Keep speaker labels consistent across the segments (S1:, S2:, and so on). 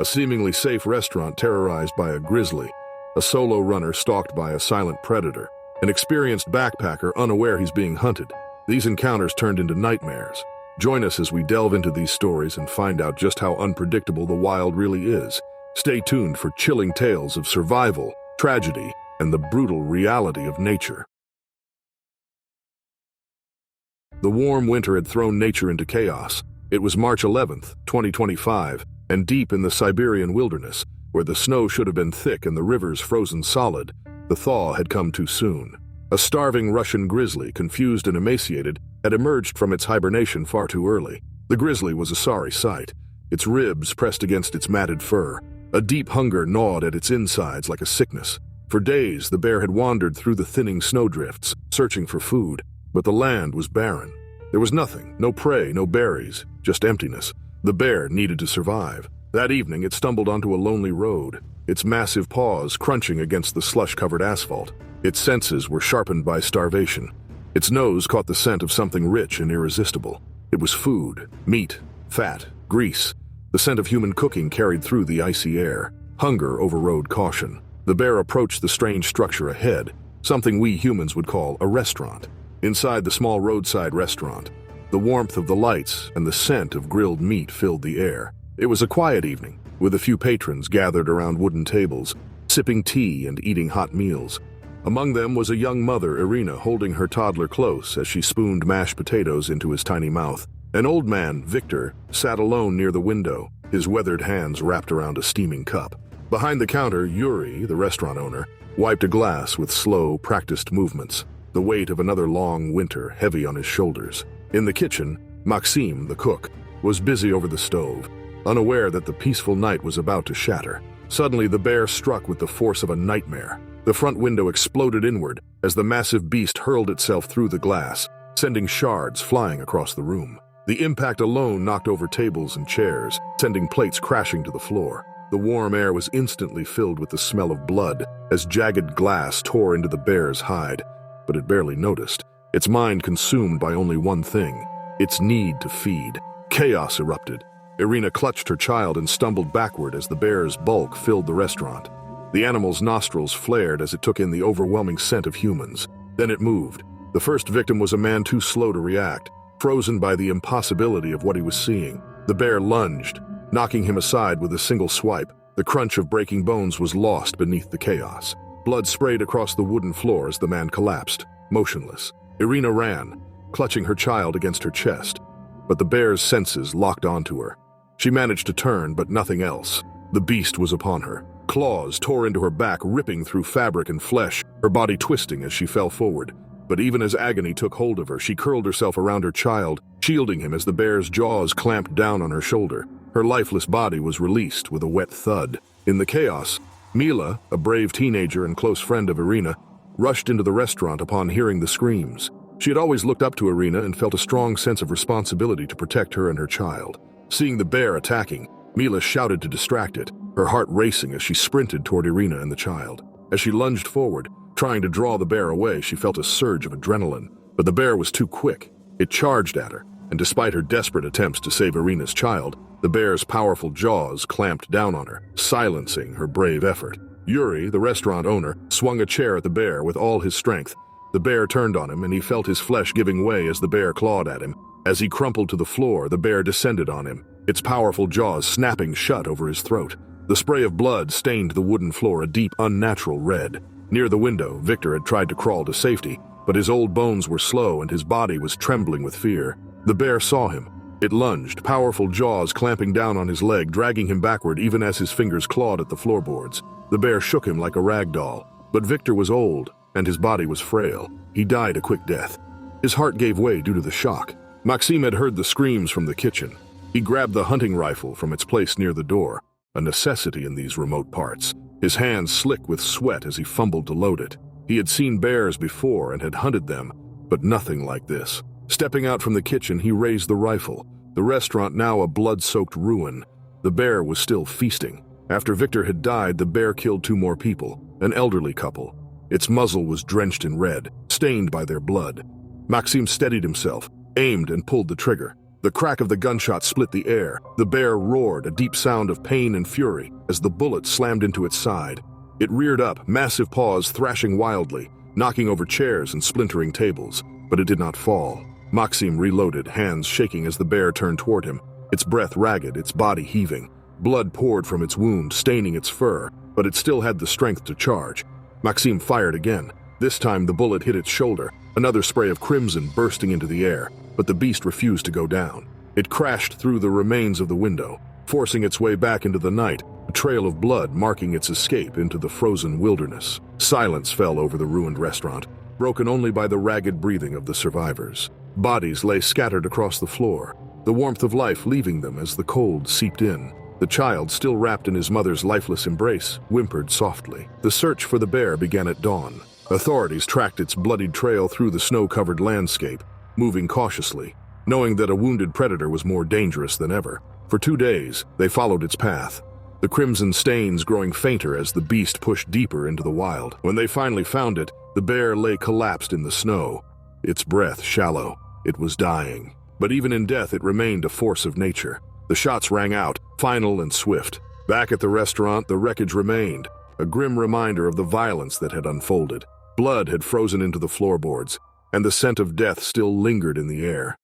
S1: A seemingly safe restaurant terrorized by a grizzly, a solo runner stalked by a silent predator, an experienced backpacker unaware he's being hunted. These encounters turned into nightmares. Join us as we delve into these stories and find out just how unpredictable the wild really is. Stay tuned for chilling tales of survival, tragedy, and the brutal reality of nature. The warm winter had thrown nature into chaos. It was March 11th, 2025, and deep in the Siberian wilderness, where the snow should have been thick and the rivers frozen solid, the thaw had come too soon. A starving Russian grizzly, confused and emaciated, had emerged from its hibernation far too early. The grizzly was a sorry sight, its ribs pressed against its matted fur. A deep hunger gnawed at its insides like a sickness. For days, the bear had wandered through the thinning snowdrifts, searching for food, but the land was barren. There was nothing, no prey, no berries, just emptiness. The bear needed to survive. That evening, it stumbled onto a lonely road, its massive paws crunching against the slush-covered asphalt. Its senses were sharpened by starvation. Its nose caught the scent of something rich and irresistible. It was food, meat, fat, grease. The scent of human cooking carried through the icy air. Hunger overrode caution. The bear approached the strange structure ahead, something we humans would call a restaurant. Inside the small roadside restaurant, the warmth of the lights and the scent of grilled meat filled the air. It was a quiet evening, with a few patrons gathered around wooden tables, sipping tea and eating hot meals. Among them was a young mother, Irina, holding her toddler close as she spooned mashed potatoes into his tiny mouth. An old man, Victor, sat alone near the window, his weathered hands wrapped around a steaming cup. Behind the counter, Yuri, the restaurant owner, wiped a glass with slow, practiced movements, the weight of another long winter heavy on his shoulders. In the kitchen, Maxim, the cook, was busy over the stove, unaware that the peaceful night was about to shatter. Suddenly, the bear struck with the force of a nightmare. The front window exploded inward as the massive beast hurled itself through the glass, sending shards flying across the room. The impact alone knocked over tables and chairs, sending plates crashing to the floor. The warm air was instantly filled with the smell of blood as jagged glass tore into the bear's hide, but it barely noticed, its mind consumed by only one thing, its need to feed. Chaos erupted. Irina clutched her child and stumbled backward as the bear's bulk filled the restaurant. The animal's nostrils flared as it took in the overwhelming scent of humans. Then it moved. The first victim was a man too slow to react, frozen by the impossibility of what he was seeing. The bear lunged, knocking him aside with a single swipe. The crunch of breaking bones was lost beneath the chaos. Blood sprayed across the wooden floor as the man collapsed, motionless. Irina ran, clutching her child against her chest, but the bear's senses locked onto her. She managed to turn, but nothing else. The beast was upon her. Claws tore into her back, ripping through fabric and flesh, her body twisting as she fell forward. But even as agony took hold of her, she curled herself around her child, shielding him as the bear's jaws clamped down on her shoulder. Her lifeless body was released with a wet thud. In the chaos, Mila, a brave teenager and close friend of Irina, rushed into the restaurant upon hearing the screams. She had always looked up to Irina and felt a strong sense of responsibility to protect her and her child. Seeing the bear attacking, Mila shouted to distract it, her heart racing as she sprinted toward Irina and the child. As she lunged forward, trying to draw the bear away, she felt a surge of adrenaline, but the bear was too quick. It charged at her, and despite her desperate attempts to save Irina's child, the bear's powerful jaws clamped down on her, silencing her brave effort. Yuri, the restaurant owner, swung a chair at the bear with all his strength. The bear turned on him, and he felt his flesh giving way as the bear clawed at him. As he crumpled to the floor, the bear descended on him, its powerful jaws snapping shut over his throat. The spray of blood stained the wooden floor a deep, unnatural red. Near the window, Victor had tried to crawl to safety, but his old bones were slow and his body was trembling with fear. The bear saw him. It lunged, powerful jaws clamping down on his leg, dragging him backward even as his fingers clawed at the floorboards. The bear shook him like a rag doll, but Victor was old, and his body was frail. He died a quick death. His heart gave way due to the shock. Maxim had heard the screams from the kitchen. He grabbed the hunting rifle from its place near the door, a necessity in these remote parts. His hands slick with sweat as he fumbled to load it. He had seen bears before and had hunted them, but nothing like this. Stepping out from the kitchen, he raised the rifle, the restaurant now a blood-soaked ruin. The bear was still feasting. After Victor had died, the bear killed 2 more people, an elderly couple. Its muzzle was drenched in red, stained by their blood. Maxim steadied himself, aimed and pulled the trigger. The crack of the gunshot split the air. The bear roared, a deep sound of pain and fury, as the bullet slammed into its side. It reared up, massive paws thrashing wildly, knocking over chairs and splintering tables, but it did not fall. Maxim reloaded, hands shaking as the bear turned toward him, its breath ragged, its body heaving. Blood poured from its wound, staining its fur, but it still had the strength to charge. Maxim fired again. This time the bullet hit its shoulder, another spray of crimson bursting into the air, but the beast refused to go down. It crashed through the remains of the window, forcing its way back into the night, a trail of blood marking its escape into the frozen wilderness. Silence fell over the ruined restaurant, broken only by the ragged breathing of the survivors. Bodies lay scattered across the floor, the warmth of life leaving them as the cold seeped in. The child, still wrapped in his mother's lifeless embrace, whimpered softly. The search for the bear began at dawn. Authorities tracked its bloodied trail through the snow-covered landscape, moving cautiously, knowing that a wounded predator was more dangerous than ever. For 2 days, they followed its path, the crimson stains growing fainter as the beast pushed deeper into the wild. When they finally found it, the bear lay collapsed in the snow, its breath shallow. It was dying. But even in death, it remained a force of nature. The shots rang out, final and swift. Back at the restaurant, the wreckage remained, a grim reminder of the violence that had unfolded. Blood had frozen into the floorboards, and the scent of death still lingered in the air.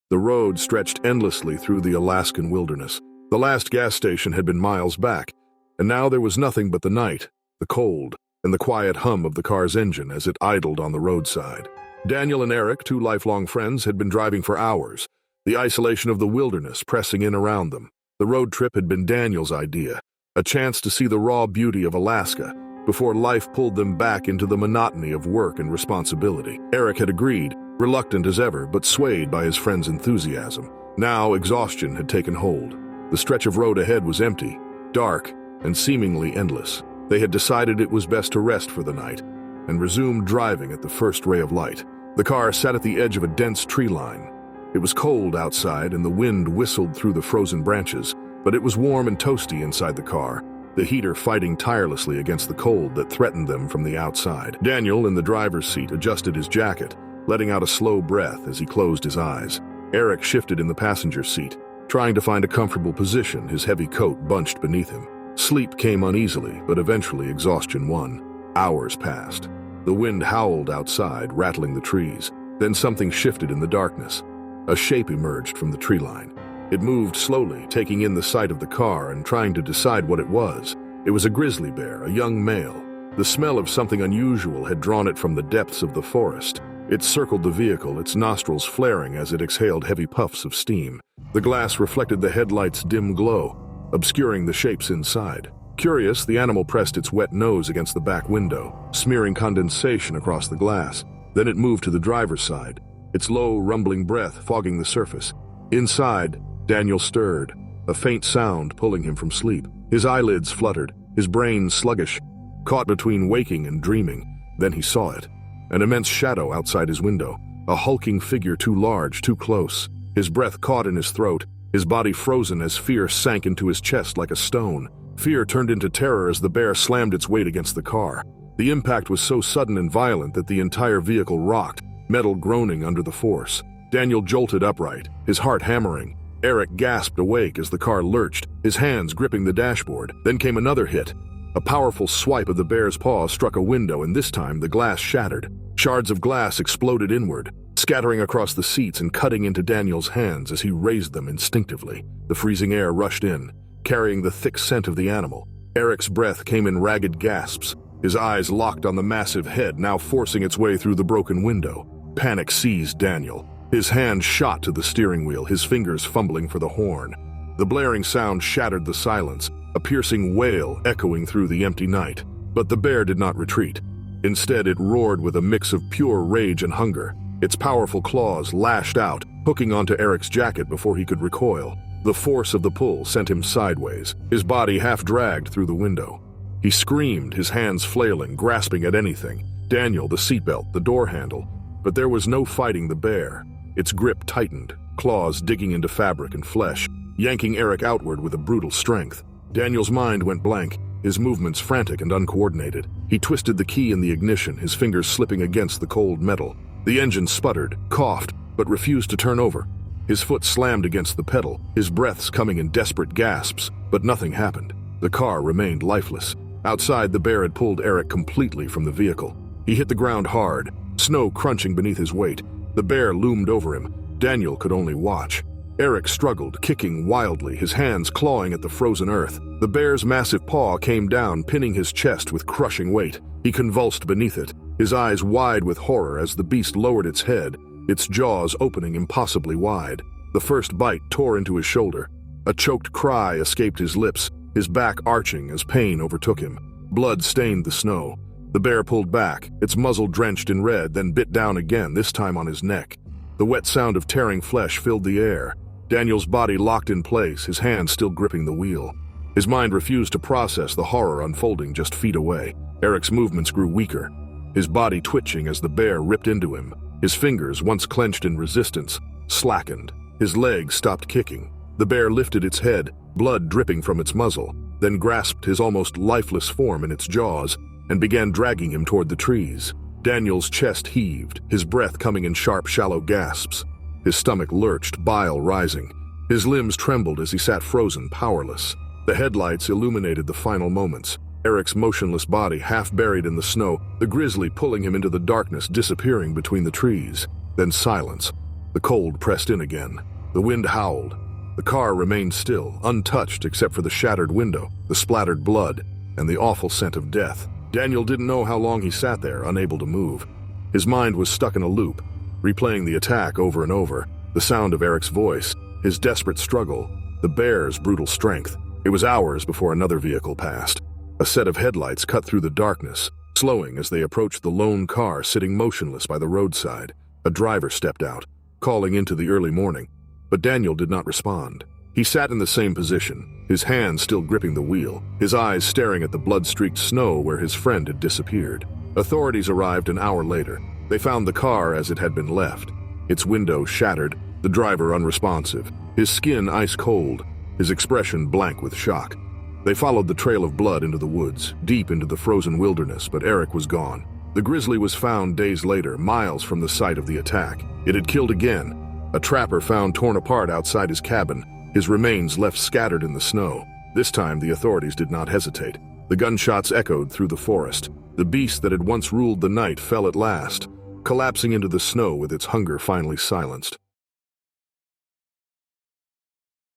S1: The road stretched endlessly through the Alaskan wilderness. The last gas station had been miles back, and now there was nothing but the night, the cold, and the quiet hum of the car's engine as it idled on the roadside. Daniel and Eric, 2 lifelong friends, had been driving for hours, the isolation of the wilderness pressing in around them. The road trip had been Daniel's idea, a chance to see the raw beauty of Alaska before life pulled them back into the monotony of work and responsibility. Eric had agreed, reluctant as ever, but swayed by his friend's enthusiasm. Now exhaustion had taken hold. The stretch of road ahead was empty, dark, and seemingly endless. They had decided it was best to rest for the night and resumed driving at the first ray of light. The car sat at the edge of a dense tree line. It was cold outside and the wind whistled through the frozen branches, but it was warm and toasty inside the car, the heater fighting tirelessly against the cold that threatened them from the outside. Daniel, in the driver's seat, adjusted his jacket, letting out a slow breath as he closed his eyes. Eric shifted in the passenger seat, trying to find a comfortable position, his heavy coat bunched beneath him. Sleep came uneasily, but eventually exhaustion won. Hours passed. The wind howled outside, rattling the trees. Then something shifted in the darkness. A shape emerged from the tree line. It moved slowly, taking in the sight of the car and trying to decide what it was. It was a grizzly bear, a young male. The smell of something unusual had drawn it from the depths of the forest. It circled the vehicle, its nostrils flaring as it exhaled heavy puffs of steam. The glass reflected the headlights' dim glow, obscuring the shapes inside. Curious, the animal pressed its wet nose against the back window, smearing condensation across the glass. Then it moved to the driver's side, its low, rumbling breath fogging the surface. Inside, Daniel stirred, a faint sound pulling him from sleep. His eyelids fluttered, his brain sluggish, caught between waking and dreaming. Then he saw it, an immense shadow outside his window, a hulking figure too large, too close. His breath caught in his throat, his body frozen as fear sank into his chest like a stone. Fear turned into terror as the bear slammed its weight against the car. The impact was so sudden and violent that the entire vehicle rocked, metal groaning under the force. Daniel jolted upright, his heart hammering. Eric gasped awake as the car lurched, his hands gripping the dashboard. Then came another hit. A powerful swipe of the bear's paw struck a window, and this time the glass shattered. Shards of glass exploded inward, scattering across the seats and cutting into Daniel's hands as he raised them instinctively. The freezing air rushed in, carrying the thick scent of the animal. Eric's breath came in ragged gasps, his eyes locked on the massive head now forcing its way through the broken window. Panic seized Daniel. His hand shot to the steering wheel, his fingers fumbling for the horn. The blaring sound shattered the silence, a piercing wail echoing through the empty night. But the bear did not retreat. Instead, it roared with a mix of pure rage and hunger. Its powerful claws lashed out, hooking onto Eric's jacket before he could recoil. The force of the pull sent him sideways, his body half dragged through the window. He screamed, his hands flailing, grasping at anything. Daniel, the seatbelt, the door handle. But there was no fighting the bear. Its grip tightened, claws digging into fabric and flesh, yanking Eric outward with a brutal strength. Daniel's mind went blank, his movements frantic and uncoordinated. He twisted the key in the ignition, his fingers slipping against the cold metal. The engine sputtered, coughed, but refused to turn over. His foot slammed against the pedal, his breaths coming in desperate gasps, but nothing happened. The car remained lifeless. Outside, the bear had pulled Eric completely from the vehicle. He hit the ground hard, snow crunching beneath his weight. The bear loomed over him. Daniel could only watch. Eric struggled, kicking wildly, his hands clawing at the frozen earth. The bear's massive paw came down, pinning his chest with crushing weight. He convulsed beneath it, his eyes wide with horror as the beast lowered its head, its jaws opening impossibly wide. The first bite tore into his shoulder. A choked cry escaped his lips, his back arching as pain overtook him. Blood stained the snow. The bear pulled back, its muzzle drenched in red, then bit down again, this time on his neck. The wet sound of tearing flesh filled the air. Daniel's body locked in place, his hand still gripping the wheel. His mind refused to process the horror unfolding just feet away. Eric's movements grew weaker, his body twitching as the bear ripped into him. His fingers, once clenched in resistance, slackened. His legs stopped kicking. The bear lifted its head, blood dripping from its muzzle, then grasped his almost lifeless form in its jaws and began dragging him toward the trees. Daniel's chest heaved, his breath coming in sharp, shallow gasps. His stomach lurched, bile rising. His limbs trembled as he sat frozen, powerless. The headlights illuminated the final moments. Eric's motionless body half buried in the snow, the grizzly pulling him into the darkness, disappearing between the trees. Then silence. The cold pressed in again. The wind howled. The car remained still, untouched except for the shattered window, the splattered blood, and the awful scent of death. Daniel didn't know how long he sat there, unable to move. His mind was stuck in a loop, replaying the attack over and over, the sound of Eric's voice, his desperate struggle, the bear's brutal strength. It was hours before another vehicle passed. A set of headlights cut through the darkness, slowing as they approached the lone car sitting motionless by the roadside. A driver stepped out, calling into the early morning, but Daniel did not respond. He sat in the same position, his hands still gripping the wheel, his eyes staring at the blood-streaked snow where his friend had disappeared. Authorities arrived an hour later. They found the car as it had been left, its window shattered, the driver unresponsive, his skin ice-cold, his expression blank with shock. They followed the trail of blood into the woods, deep into the frozen wilderness, but Eric was gone. The grizzly was found days later, miles from the site of the attack. It had killed again. A trapper found torn apart outside his cabin, his remains left scattered in the snow. This time, the authorities did not hesitate. The gunshots echoed through the forest. The beast that had once ruled the night fell at last, collapsing into the snow with its hunger finally silenced.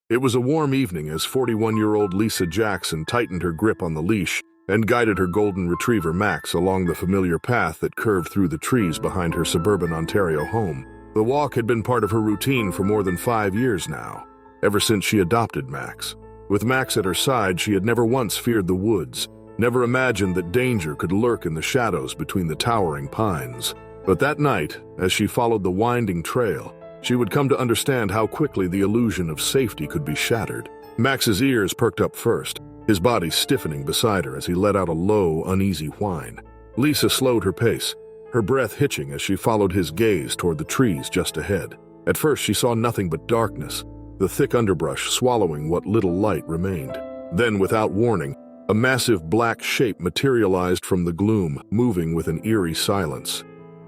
S1: It was a warm evening as 41-year-old Lisa Jackson tightened her grip on the leash and guided her golden retriever Max along the familiar path that curved through the trees behind her suburban Ontario home. The walk had been part of her routine for more than 5 years now, ever since she adopted Max. With Max at her side, she had never once feared the woods, never imagined that danger could lurk in the shadows between the towering pines. But that night, as she followed the winding trail, she would come to understand how quickly the illusion of safety could be shattered. Max's ears perked up first, his body stiffening beside her as he let out a low, uneasy whine. Lisa slowed her pace, her breath hitching as she followed his gaze toward the trees just ahead. At first, she saw nothing but darkness, the thick underbrush swallowing what little light remained. Then, without warning, a massive black shape materialized from the gloom, moving with an eerie silence.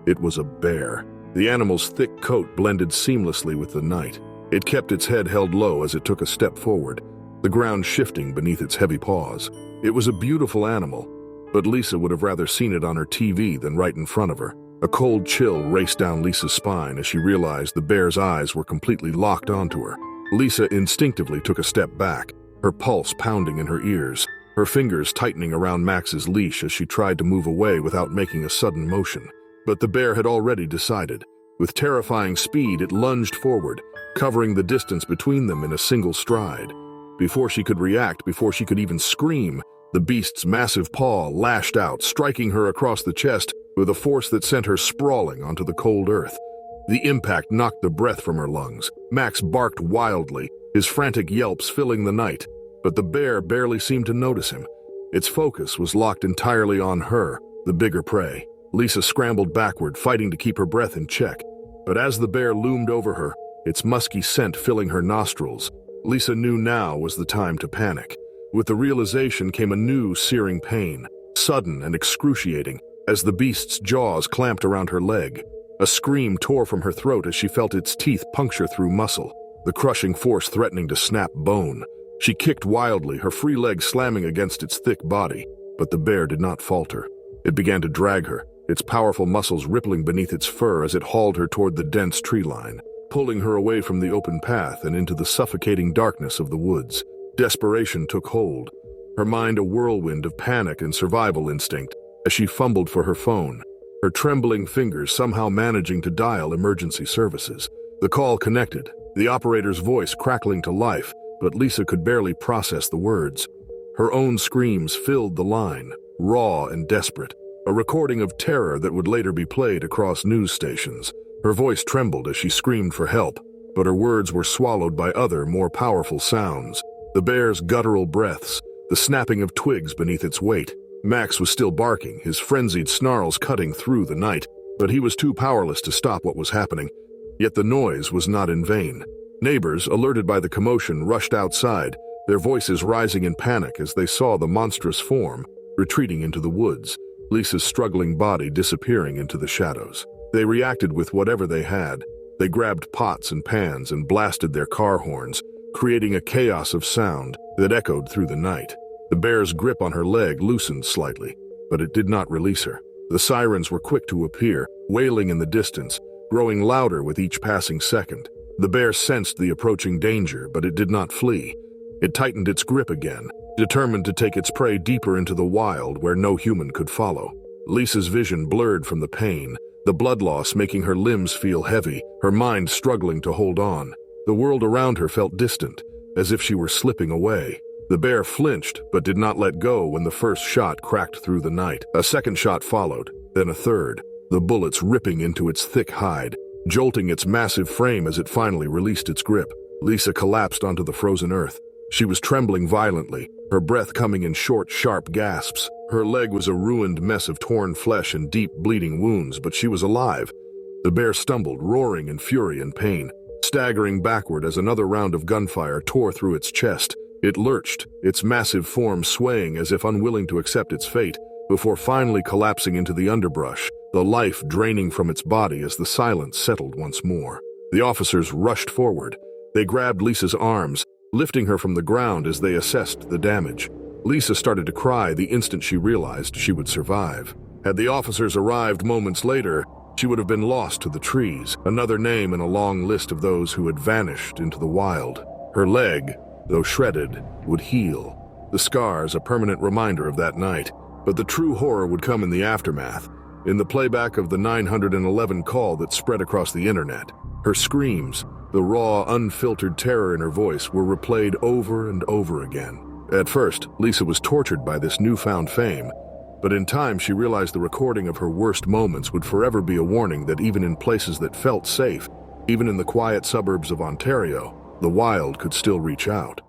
S1: It was a bear. The animal's thick coat blended seamlessly with the night. It kept its head held low as it took a step forward, the ground shifting beneath its heavy paws. It was a beautiful animal, but Lisa would have rather seen it on her TV than right in front of her. A cold chill raced down Lisa's spine as she realized the bear's eyes were completely locked onto her. Lisa instinctively took a step back, her pulse pounding in her ears, her fingers tightening around Max's leash as she tried to move away without making a sudden motion. But the bear had already decided. With terrifying speed, it lunged forward, covering the distance between them in a single stride. Before she could react, before she could even scream, the beast's massive paw lashed out, striking her across the chest with a force that sent her sprawling onto the cold earth. The impact knocked the breath from her lungs. Max barked wildly, his frantic yelps filling the night, but the bear barely seemed to notice him. Its focus was locked entirely on her, the bigger prey. Lisa scrambled backward, fighting to keep her breath in check. But as the bear loomed over her, its musky scent filling her nostrils, Lisa knew now was the time to panic. With the realization came a new searing pain, sudden and excruciating, as the beast's jaws clamped around her leg. A scream tore from her throat as she felt its teeth puncture through muscle, the crushing force threatening to snap bone. She kicked wildly, her free leg slamming against its thick body, but the bear did not falter. It began to drag her, its powerful muscles rippling beneath its fur as it hauled her toward the dense tree line, pulling her away from the open path and into the suffocating darkness of the woods. Desperation took hold, her mind a whirlwind of panic and survival instinct as she fumbled for her phone, her trembling fingers somehow managing to dial emergency services. The call connected, the operator's voice crackling to life, but Lisa could barely process the words. Her own screams filled the line, raw and desperate, a recording of terror that would later be played across news stations. Her voice trembled as she screamed for help, but her words were swallowed by other, more powerful sounds. The bear's guttural breaths, the snapping of twigs beneath its weight. Max was still barking, his frenzied snarls cutting through the night, but he was too powerless to stop what was happening. Yet the noise was not in vain. Neighbors, alerted by the commotion, rushed outside, their voices rising in panic as they saw the monstrous form retreating into the woods, Lisa's struggling body disappearing into the shadows. They reacted with whatever they had. They grabbed pots and pans and blasted their car horns, creating a chaos of sound that echoed through the night. The bear's grip on her leg loosened slightly, but it did not release her. The sirens were quick to appear, wailing in the distance, growing louder with each passing second. The bear sensed the approaching danger, but it did not flee. It tightened its grip again, determined to take its prey deeper into the wild where no human could follow. Lisa's vision blurred from the pain, the blood loss making her limbs feel heavy, her mind struggling to hold on. The world around her felt distant, as if she were slipping away. The bear flinched, but did not let go when the first shot cracked through the night. A second shot followed, then a third, the bullets ripping into its thick hide, jolting its massive frame as it finally released its grip. Lisa collapsed onto the frozen earth. She was trembling violently, her breath coming in short, sharp gasps. Her leg was a ruined mess of torn flesh and deep bleeding wounds, but she was alive. The bear stumbled, roaring in fury and pain, staggering backward as another round of gunfire tore through its chest. It lurched, its massive form swaying as if unwilling to accept its fate, before finally collapsing into the underbrush, the life draining from its body as the silence settled once more. The officers rushed forward. They grabbed Lisa's arms, lifting her from the ground as they assessed the damage. Lisa started to cry the instant she realized she would survive. Had the officers arrived moments later, she would have been lost to the trees, another name in a long list of those who had vanished into the wild. Her leg, though shredded, would heal, the scars a permanent reminder of that night. But the true horror would come in the aftermath, in the playback of the 911 call that spread across the internet. Her screams, the raw, unfiltered terror in her voice, were replayed over and over again. At first, Lisa was tortured by this newfound fame, but in time she realized the recording of her worst moments would forever be a warning that even in places that felt safe, even in the quiet suburbs of Ontario, the wild could still reach out.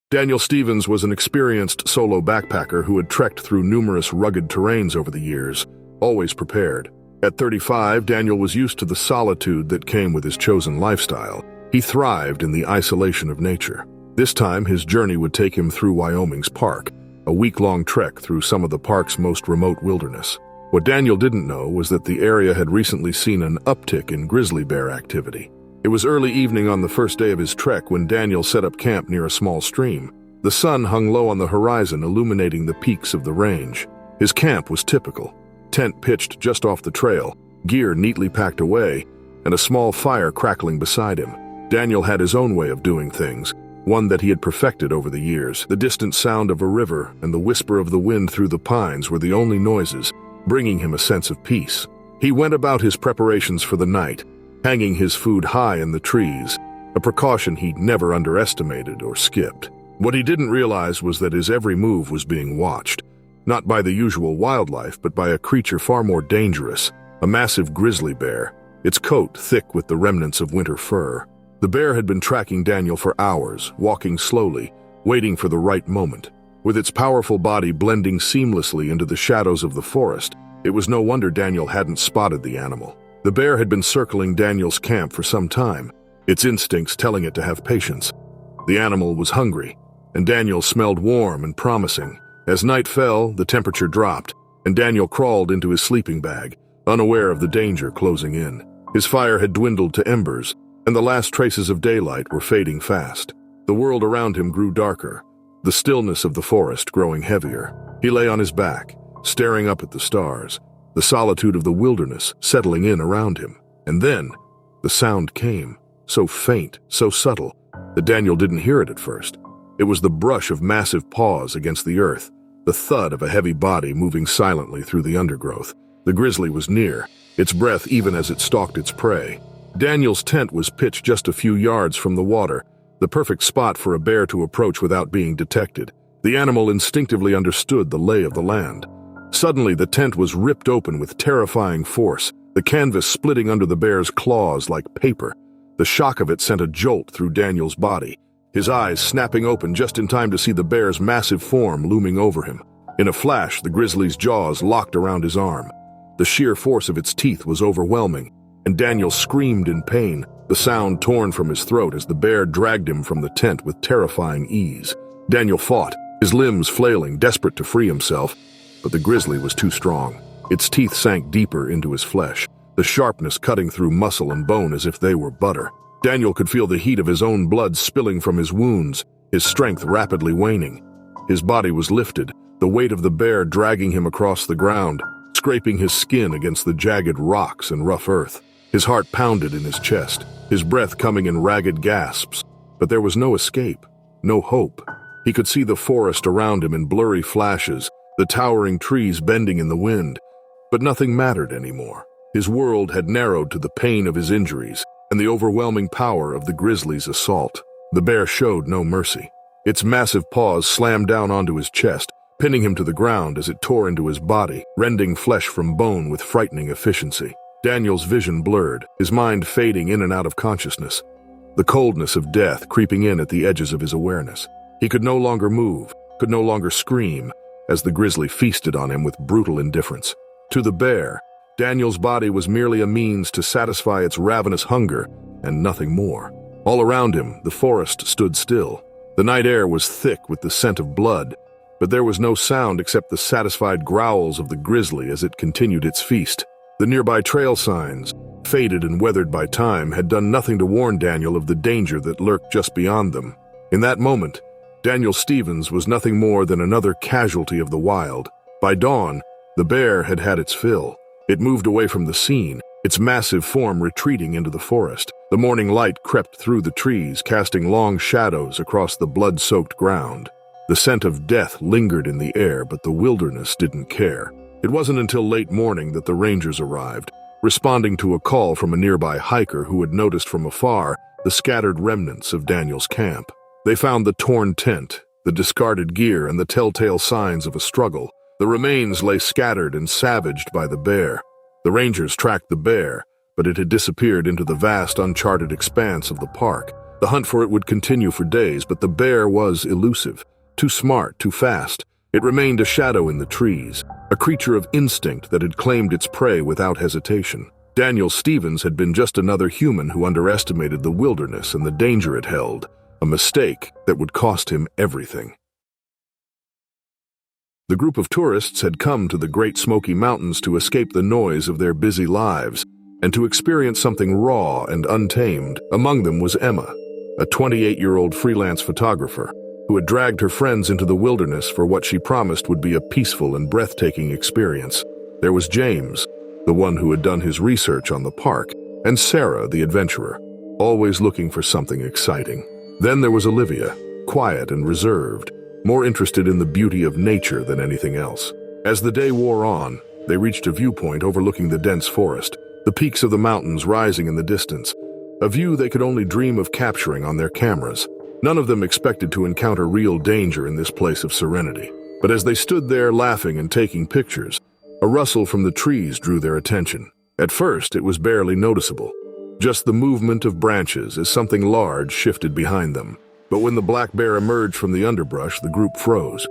S1: Daniel Stevens was an experienced solo backpacker who had trekked through numerous rugged terrains over the years, always prepared. At 35, Daniel was used to the solitude that came with his chosen lifestyle. He thrived in the isolation of nature. This time, his journey would take him through Wyoming's park, a week-long trek through some of the park's most remote wilderness. What Daniel didn't know was that the area had recently seen an uptick in grizzly bear activity. It was early evening on the first day of his trek when Daniel set up camp near a small stream. The sun hung low on the horizon, illuminating the peaks of the range. His camp was typical. Tent pitched just off the trail, gear neatly packed away, and a small fire crackling beside him. Daniel had his own way of doing things, one that he had perfected over the years. The distant sound of a river and the whisper of the wind through the pines were the only noises, bringing him a sense of peace. He went about his preparations for the night, hanging his food high in the trees, a precaution he'd never underestimated or skipped. What he didn't realize was that his every move was being watched, not by the usual wildlife, but by a creature far more dangerous, a massive grizzly bear, its coat thick with the remnants of winter fur. The bear had been tracking Daniel for hours, walking slowly, waiting for the right moment. With its powerful body blending seamlessly into the shadows of the forest, it was no wonder Daniel hadn't spotted the animal. The bear had been circling Daniel's camp for some time, its instincts telling it to have patience. The animal was hungry, and Daniel smelled warm and promising. As night fell, the temperature dropped, and Daniel crawled into his sleeping bag, unaware of the danger closing in. His fire had dwindled to embers, and the last traces of daylight were fading fast. The world around him grew darker, the stillness of the forest growing heavier. He lay on his back, staring up at the stars, the solitude of the wilderness settling in around him. And then, the sound came, so faint, so subtle, that Daniel didn't hear it at first. It was the brush of massive paws against the earth, the thud of a heavy body moving silently through the undergrowth. The grizzly was near, its breath even as it stalked its prey. Daniel's tent was pitched just a few yards from the water, the perfect spot for a bear to approach without being detected. The animal instinctively understood the lay of the land. Suddenly, the tent was ripped open with terrifying force, the canvas splitting under the bear's claws like paper. The shock of it sent a jolt through Daniel's body, his eyes snapping open just in time to see the bear's massive form looming over him. In a flash, the grizzly's jaws locked around his arm. The sheer force of its teeth was overwhelming, and Daniel screamed in pain, the sound torn from his throat as the bear dragged him from the tent with terrifying ease. Daniel fought, his limbs flailing, desperate to free himself, but the grizzly was too strong. Its teeth sank deeper into his flesh, the sharpness cutting through muscle and bone as if they were butter. Daniel could feel the heat of his own blood spilling from his wounds, his strength rapidly waning. His body was lifted, the weight of the bear dragging him across the ground, scraping his skin against the jagged rocks and rough earth. His heart pounded in his chest, his breath coming in ragged gasps. But there was no escape, no hope. He could see the forest around him in blurry flashes, the towering trees bending in the wind. But nothing mattered anymore. His world had narrowed to the pain of his injuries and the overwhelming power of the grizzly's assault. The bear showed no mercy. Its massive paws slammed down onto his chest, pinning him to the ground as it tore into his body, rending flesh from bone with frightening efficiency. Daniel's vision blurred, his mind fading in and out of consciousness, the coldness of death creeping in at the edges of his awareness. He could no longer move, could no longer scream, as the grizzly feasted on him with brutal indifference. To the bear, Daniel's body was merely a means to satisfy its ravenous hunger, and nothing more. All around him, the forest stood still. The night air was thick with the scent of blood, but there was no sound except the satisfied growls of the grizzly as it continued its feast. The nearby trail signs, faded and weathered by time, had done nothing to warn Daniel of the danger that lurked just beyond them. In that moment, Daniel Stevens was nothing more than another casualty of the wild. By dawn, the bear had had its fill. It moved away from the scene, its massive form retreating into the forest. The morning light crept through the trees, casting long shadows across the blood-soaked ground. The scent of death lingered in the air, but the wilderness didn't care. It wasn't until late morning that the rangers arrived, responding to a call from a nearby hiker who had noticed from afar the scattered remnants of Daniel's camp. They found the torn tent, the discarded gear, and the telltale signs of a struggle. The remains lay scattered and savaged by the bear. The rangers tracked the bear, but it had disappeared into the vast, uncharted expanse of the park. The hunt for it would continue for days, but the bear was elusive. Too smart, too fast. It remained a shadow in the trees, a creature of instinct that had claimed its prey without hesitation. Daniel Stevens had been just another human who underestimated the wilderness and the danger it held, a mistake that would cost him everything. The group of tourists had come to the Great Smoky Mountains to escape the noise of their busy lives and to experience something raw and untamed. Among them was Emma, a 28-year-old freelance photographer who had dragged her friends into the wilderness for what she promised would be a peaceful and breathtaking experience. There was James, the one who had done his research on the park, and Sarah, the adventurer, always looking for something exciting. Then there was Olivia, quiet and reserved, more interested in the beauty of nature than anything else. As the day wore on, they reached a viewpoint overlooking the dense forest, the peaks of the mountains rising in the distance, a view they could only dream of capturing on their cameras. None of them expected to encounter real danger in this place of serenity. But as they stood there laughing and taking pictures, a rustle from the trees drew their attention. At first, it was barely noticeable, just the movement of branches as something large shifted behind them. But when the black bear emerged from the underbrush, the group froze.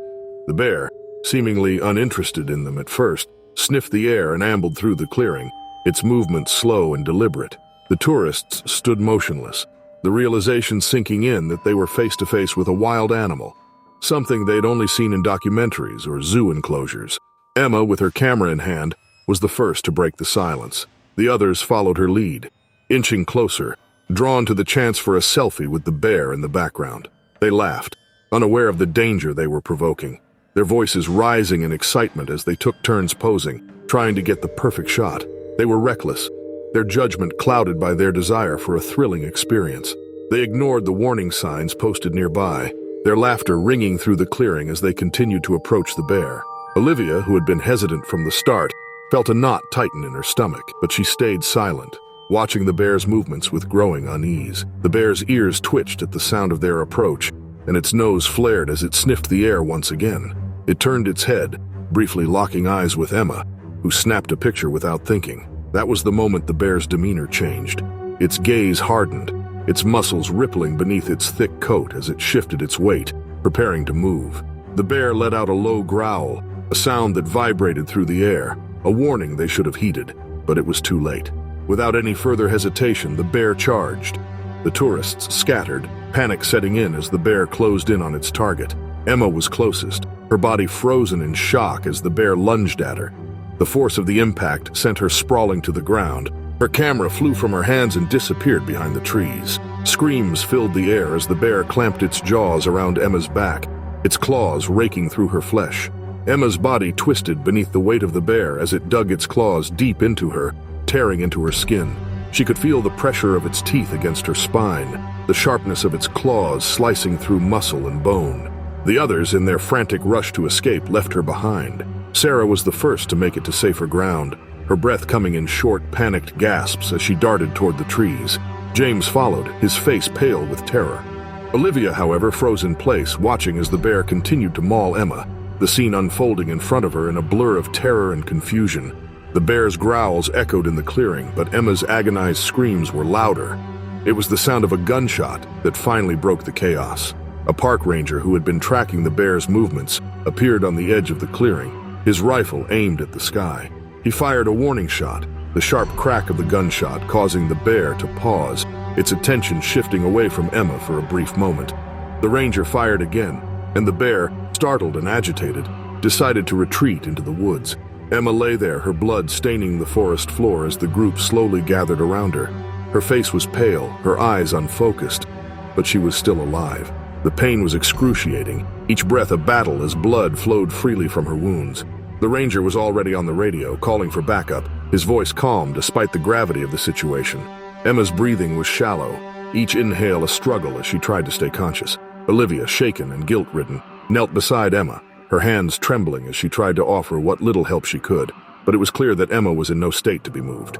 S1: The bear, seemingly uninterested in them at first, sniffed the air and ambled through the clearing, its movement slow and deliberate. The tourists stood motionless, the realization sinking in that they were face to face with a wild animal, something they'd only seen in documentaries or zoo enclosures. Emma, with her camera in hand, was the first to break the silence. The others followed her lead, inching closer, drawn to the chance for a selfie with the bear in the background. They laughed, unaware of the danger they were provoking, their voices rising in excitement as they took turns posing, trying to get the perfect shot. They were reckless, their judgment clouded by their desire for a thrilling experience. They ignored the warning signs posted nearby, their laughter ringing through the clearing as they continued to approach the bear. Olivia, who had been hesitant from the start, felt a knot tighten in her stomach, but she stayed silent, watching the bear's movements with growing unease. The bear's ears twitched at the sound of their approach, and its nose flared as it sniffed the air once again. It turned its head, briefly locking eyes with Emma, who snapped a picture without thinking. That was the moment the bear's demeanor changed. Its gaze hardened, its muscles rippling beneath its thick coat as it shifted its weight, preparing to move. The bear let out a low growl, a sound that vibrated through the air, a warning they should have heeded, but it was too late. Without any further hesitation, the bear charged. The tourists scattered, panic setting in as the bear closed in on its target. Emma was closest, her body frozen in shock as the bear lunged at her. The force of the impact sent her sprawling to the ground. Her camera flew from her hands and disappeared behind the trees. Screams filled the air as the bear clamped its jaws around Emma's back, its claws raking through her flesh. Emma's body twisted beneath the weight of the bear as it dug its claws deep into her, tearing into her skin. She could feel the pressure of its teeth against her spine, the sharpness of its claws slicing through muscle and bone. The others, in their frantic rush to escape, left her behind. Sarah was the first to make it to safer ground, her breath coming in short, panicked gasps as she darted toward the trees. James followed, his face pale with terror. Olivia, however, froze in place, watching as the bear continued to maul Emma, the scene unfolding in front of her in a blur of terror and confusion. The bear's growls echoed in the clearing, but Emma's agonized screams were louder. It was the sound of a gunshot that finally broke the chaos. A park ranger who had been tracking the bear's movements appeared on the edge of the clearing, his rifle aimed at the sky. He fired a warning shot, the sharp crack of the gunshot causing the bear to pause, its attention shifting away from Emma for a brief moment. The ranger fired again, and the bear, startled and agitated, decided to retreat into the woods. Emma lay there, her blood staining the forest floor as the group slowly gathered around her. Her face was pale, her eyes unfocused, but she was still alive. The pain was excruciating, each breath a battle as blood flowed freely from her wounds. The ranger was already on the radio, calling for backup, his voice calm despite the gravity of the situation. Emma's breathing was shallow, each inhale a struggle as she tried to stay conscious. Olivia, shaken and guilt-ridden, knelt beside Emma, her hands trembling as she tried to offer what little help she could, but it was clear that Emma was in no state to be moved.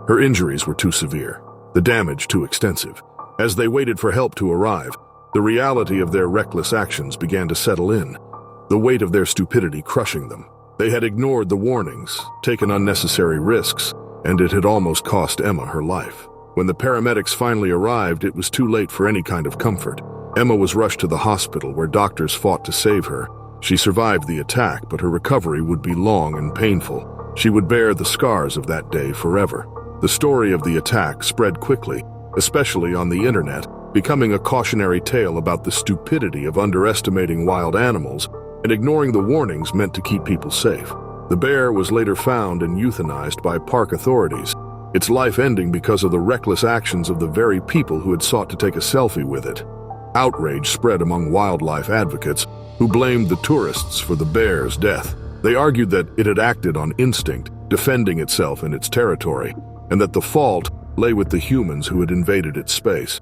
S1: Her injuries were too severe, the damage too extensive. As they waited for help to arrive, the reality of their reckless actions began to settle in, the weight of their stupidity crushing them. They had ignored the warnings, taken unnecessary risks, and it had almost cost Emma her life. When the paramedics finally arrived, it was too late for any kind of comfort. Emma was rushed to the hospital where doctors fought to save her. She survived the attack, but her recovery would be long and painful. She would bear the scars of that day forever. The story of the attack spread quickly, especially on the internet, becoming a cautionary tale about the stupidity of underestimating wild animals and ignoring the warnings meant to keep people safe. The bear was later found and euthanized by park authorities, its life ending because of the reckless actions of the very people who had sought to take a selfie with it. Outrage spread among wildlife advocates who blamed the tourists for the bear's death. They argued that it had acted on instinct, defending itself and its territory, and that the fault lay with the humans who had invaded its space.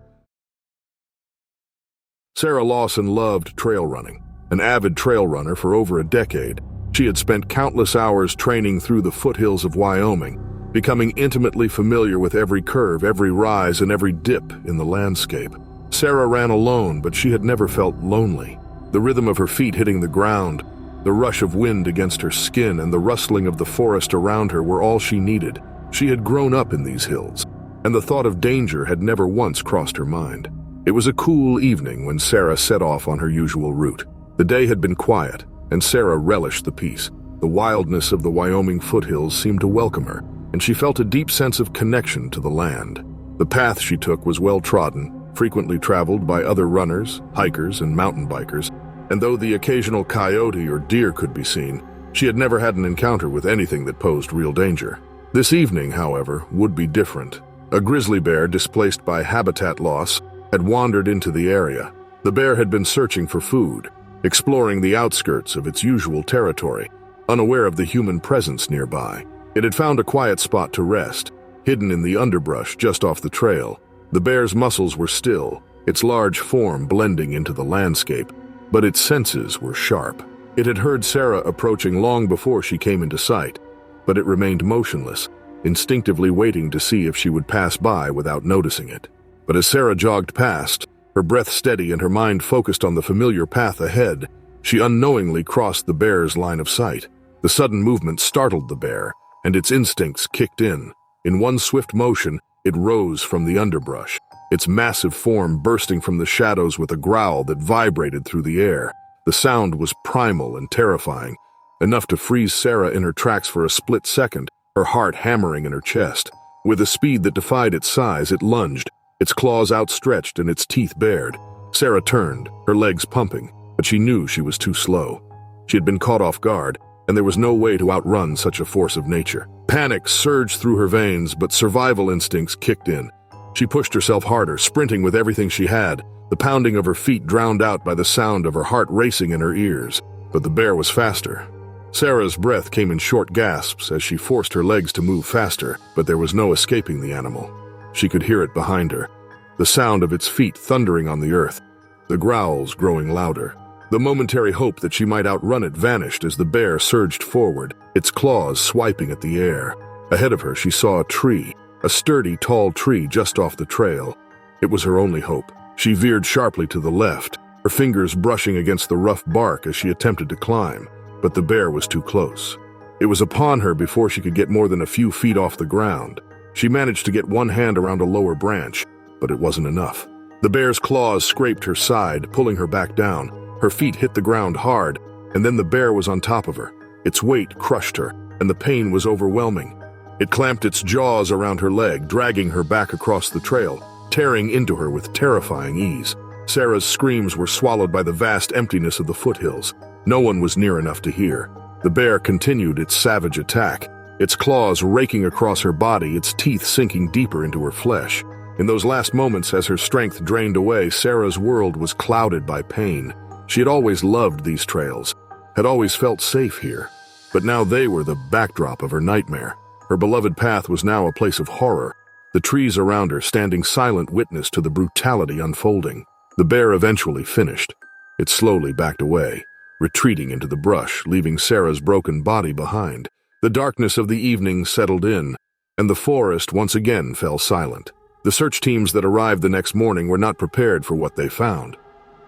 S1: Sarah Lawson loved trail running. An avid trail runner for over a decade, she had spent countless hours training through the foothills of Wyoming, becoming intimately familiar with every curve, every rise, and every dip in the landscape. Sarah ran alone, but she had never felt lonely. The rhythm of her feet hitting the ground, the rush of wind against her skin, and the rustling of the forest around her were all she needed. She had grown up in these hills, and the thought of danger had never once crossed her mind. It was a cool evening when Sarah set off on her usual route. The day had been quiet, and Sarah relished the peace. The wildness of the Wyoming foothills seemed to welcome her, and she felt a deep sense of connection to the land. The path she took was well-trodden, frequently traveled by other runners, hikers, and mountain bikers, and though the occasional coyote or deer could be seen, She had never had an encounter with anything that posed real danger. This evening, however, would be different. A grizzly bear, displaced by habitat loss, had wandered into the area. The bear had been searching for food, exploring the outskirts of its usual territory, unaware of the human presence nearby. It had found a quiet spot to rest, hidden in the underbrush just off the trail. The bear's muscles were still, its large form blending into the landscape, but its senses were sharp. It had heard Sarah approaching long before she came into sight, but it remained motionless, instinctively waiting to see if she would pass by without noticing it. But as Sarah jogged past, her breath steady and her mind focused on the familiar path ahead, she unknowingly crossed the bear's line of sight. The sudden movement startled the bear, and its instincts kicked in. In one swift motion, it rose from the underbrush, its massive form bursting from the shadows with a growl that vibrated through the air. The sound was primal and terrifying, enough to freeze Sarah in her tracks for a split second, her heart hammering in her chest. With a speed that defied its size, it lunged, its claws outstretched and its teeth bared. Sarah turned, her legs pumping, but she knew she was too slow. She had been caught off guard, and there was no way to outrun such a force of nature. Panic surged through her veins, but survival instincts kicked in. She pushed herself harder, sprinting with everything she had, the pounding of her feet drowned out by the sound of her heart racing in her ears. But the bear was faster. Sarah's breath came in short gasps as she forced her legs to move faster, but there was no escaping the animal. She could hear it behind her, the sound of its feet thundering on the earth, the growls growing louder. The momentary hope that she might outrun it vanished as the bear surged forward, its claws swiping at the air. Ahead of her, she saw a tree, a sturdy, tall tree just off the trail. It was her only hope. She veered sharply to the left, her fingers brushing against the rough bark as she attempted to climb, but the bear was too close. It was upon her before she could get more than a few feet off the ground. She managed to get one hand around a lower branch, but it wasn't enough. The bear's claws scraped her side, pulling her back down. Her feet hit the ground hard, and then the bear was on top of her. Its weight crushed her, and the pain was overwhelming. It clamped its jaws around her leg, dragging her back across the trail, tearing into her with terrifying ease. Sarah's screams were swallowed by the vast emptiness of the foothills. No one was near enough to hear. The bear continued its savage attack, its claws raking across her body, its teeth sinking deeper into her flesh. In those last moments, as her strength drained away, Sarah's world was clouded by pain. She had always loved these trails, had always felt safe here, but now they were the backdrop of her nightmare. Her beloved path was now a place of horror, the trees around her standing silent witness to the brutality unfolding. The bear eventually finished. It slowly backed away, retreating into the brush, leaving Sarah's broken body behind. The darkness of the evening settled in, and the forest once again fell silent. The search teams that arrived the next morning were not prepared for what they found.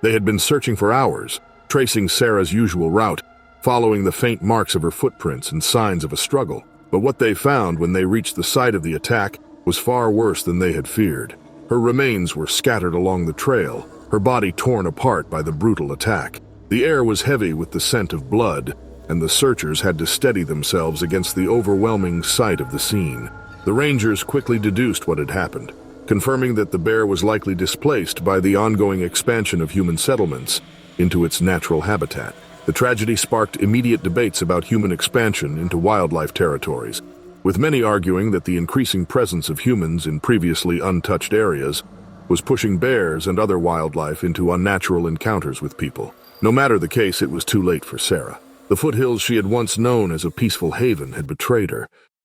S1: They had been searching for hours, tracing Sarah's usual route, following the faint marks of her footprints and signs of a struggle. But what they found when they reached the site of the attack was far worse than they had feared. Her remains were scattered along the trail, her body torn apart by the brutal attack. The air was heavy with the scent of blood, and the searchers had to steady themselves against the overwhelming sight of the scene. The rangers quickly deduced what had happened, confirming that the bear was likely displaced by the ongoing expansion of human settlements into its natural habitat. The tragedy sparked immediate debates about human expansion into wildlife territories, with many arguing that the increasing presence of humans in previously untouched areas was pushing bears and other wildlife into unnatural encounters with people. No matter the case, it was too late for Sarah. The foothills she had once known as a peaceful haven had betrayed her.